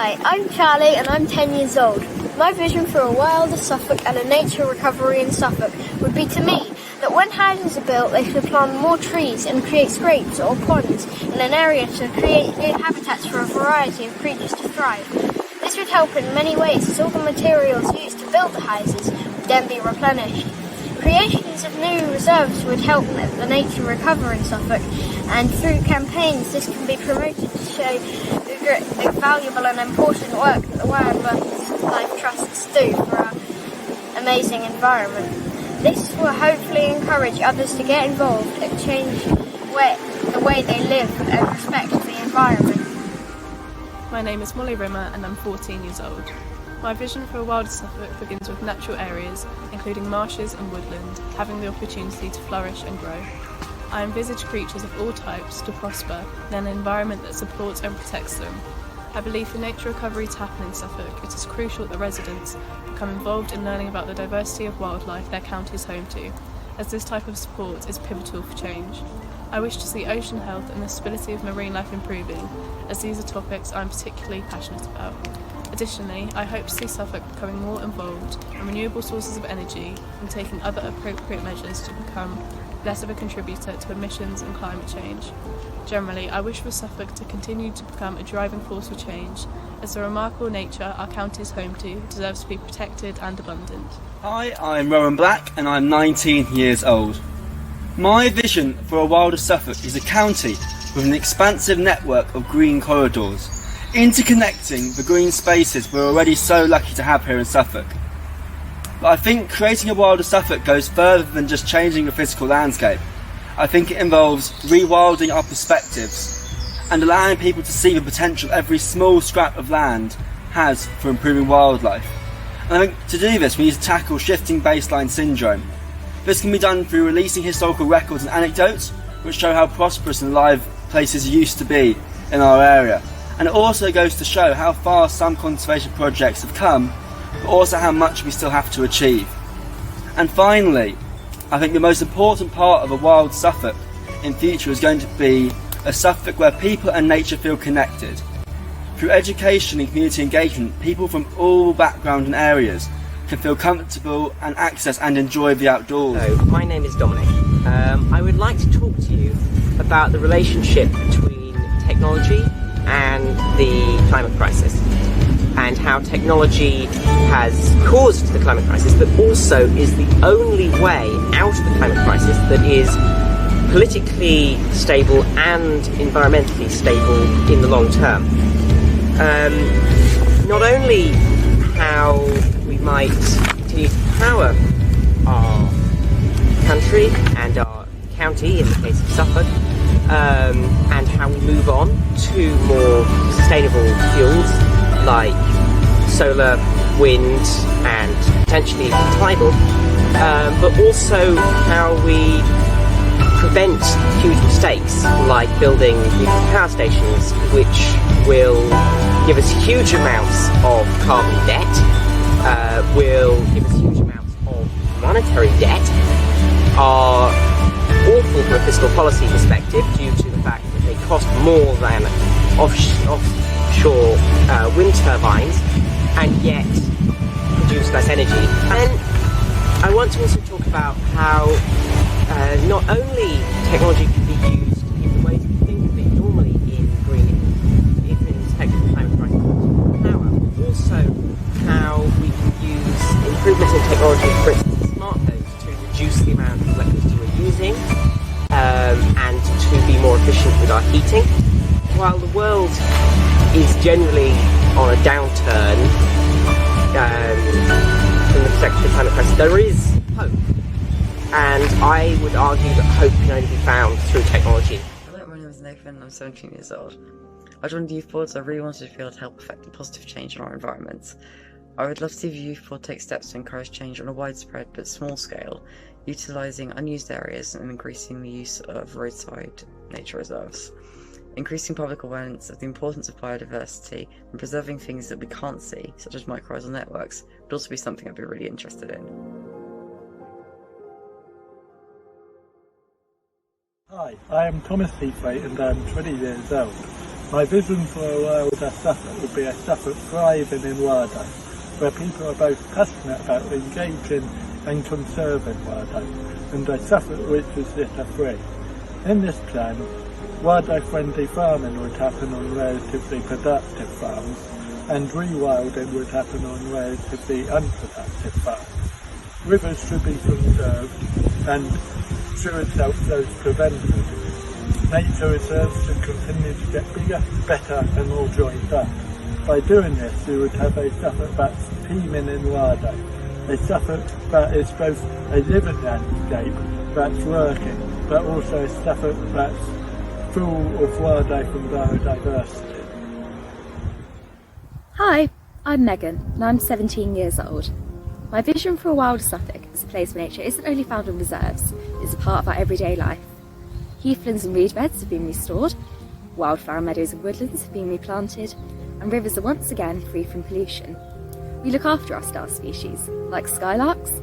Hi, I'm Charlie and I'm 10 years old. My vision for a wilder Suffolk and a nature recovery in Suffolk would be to me that when houses are built they should plant more trees and create scrapes or ponds in an area to create new habitats for a variety of creatures to thrive. This would help in many ways as all the materials used to build the houses would then be replenished. Creations of new reserves would help the nature recover in Suffolk, and through campaigns this can be promoted to show the valuable and important work that the Wildlife Trusts do for our amazing environment. This will hopefully encourage others to get involved and change the way they live and respect the environment. My name is Molly Rimmer and I'm 14 years old. My vision for a wilder Suffolk begins with natural areas, including marshes and woodland, having the opportunity to flourish and grow. I envisage creatures of all types to prosper in an environment that supports and protects them. I believe for nature recovery to happen in Suffolk, it is crucial that residents become involved in learning about the diversity of wildlife their county is home to, as this type of support is pivotal for change. I wish to see ocean health and the stability of marine life improving, as these are topics I'm particularly passionate about. Additionally, I hope to see Suffolk becoming more involved in renewable sources of energy and taking other appropriate measures to become less of a contributor to emissions and climate change. Generally, I wish for Suffolk to continue to become a driving force for change, as the remarkable nature our county is home to deserves to be protected and abundant. Hi, I'm Rowan Black and I'm 19 years old. My vision for a wilder Suffolk is a county with an expansive network of green corridors, interconnecting the green spaces we're already so lucky to have here in Suffolk. But I think creating a wilder Suffolk goes further than just changing the physical landscape. I think it involves rewilding our perspectives and allowing people to see the potential every small scrap of land has for improving wildlife. And I think to do this we need to tackle shifting baseline syndrome. This can be done through releasing historical records and anecdotes which show how prosperous and alive places used to be in our area. And it also goes to show how far some conservation projects have come, but also how much we still have to achieve. And finally, I think the most important part of a wild Suffolk in future is going to be a Suffolk where people and nature feel connected. Through education and community engagement, people from all backgrounds and areas can feel comfortable and access and enjoy the outdoors. Hello, my name is Dominic. I would like to talk to you about the relationship between technology and the climate crisis, and how technology has caused the climate crisis, but also is the only way out of the climate crisis that is politically stable and environmentally stable in the long term. Not only how we might continue to power our country and our county, in the case of Suffolk, and how we move on to more sustainable fuels like solar, wind and potentially tidal, but also how we prevent huge mistakes like building nuclear power stations, which will give us huge amounts of carbon debt, will give us huge amounts of monetary debt, are awful from a fiscal policy perspective due to the fact that they cost more than offshore wind turbines and yet produce less energy. And I want to also talk about how not only technology can be used in the ways we think of it normally in respect to the climate crisis power, but also how we can use improvements in technology, for instance smartphones, to reduce the amount of electricity we're using and to be more efficient with our heating. While the world is generally on a downturn from the perspective of the climate crisis, there is hope. And I would argue that hope can only be found through technology. Hello, my name is Nathan, I'm 17 years old. I joined the youth board, so I really wanted to be able to help affect a positive change in our environment. I would love to see the youth board take steps to encourage change on a widespread but small scale, utilising unused areas and increasing the use of roadside nature reserves. Increasing public awareness of the importance of biodiversity and preserving things that we can't see, such as mycorrhizal networks, would also be something I'd be really interested in. Hi, I am Thomas Heathwaite and I'm 20 years old. My vision for a world of Suffolk would be a Suffolk thriving in wildlife, where people are both passionate about engaging and conserving wildlife, and a Suffolk which is litter-free. In this plan, wildlife-friendly farming would happen on relatively productive farms, and rewilding would happen on relatively unproductive farms. Rivers should be conserved and sewage outflows prevented. Nature reserves should continue to get bigger, better and more joined up. By doing this, we would have a Suffolk that's teeming in wildlife, a Suffolk that is both a living landscape that's working, but also a Suffolk that's full of wildlife and biodiversity. Hi, I'm Megan and I'm 17 years old. My vision for a wilder Suffolk is a place where nature isn't only found on reserves, it's a part of our everyday life. Heathlands and reed beds have been restored, wildflower meadows and woodlands have been replanted, and rivers are once again free from pollution. We look after our star species, like skylarks,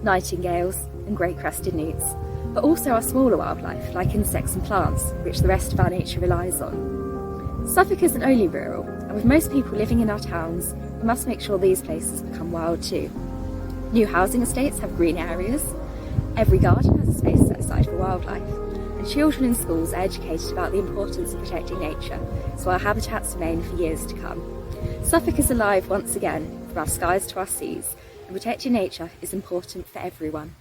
nightingales and great-crested newts, but also our smaller wildlife, like insects and plants, which the rest of our nature relies on. Suffolk isn't only rural, and with most people living in our towns, we must make sure these places become wild too. New housing estates have green areas, every garden has a space set aside for wildlife, and children in schools are educated about the importance of protecting nature, so our habitats remain for years to come. Suffolk is alive once again, from our skies to our seas, and protecting nature is important for everyone.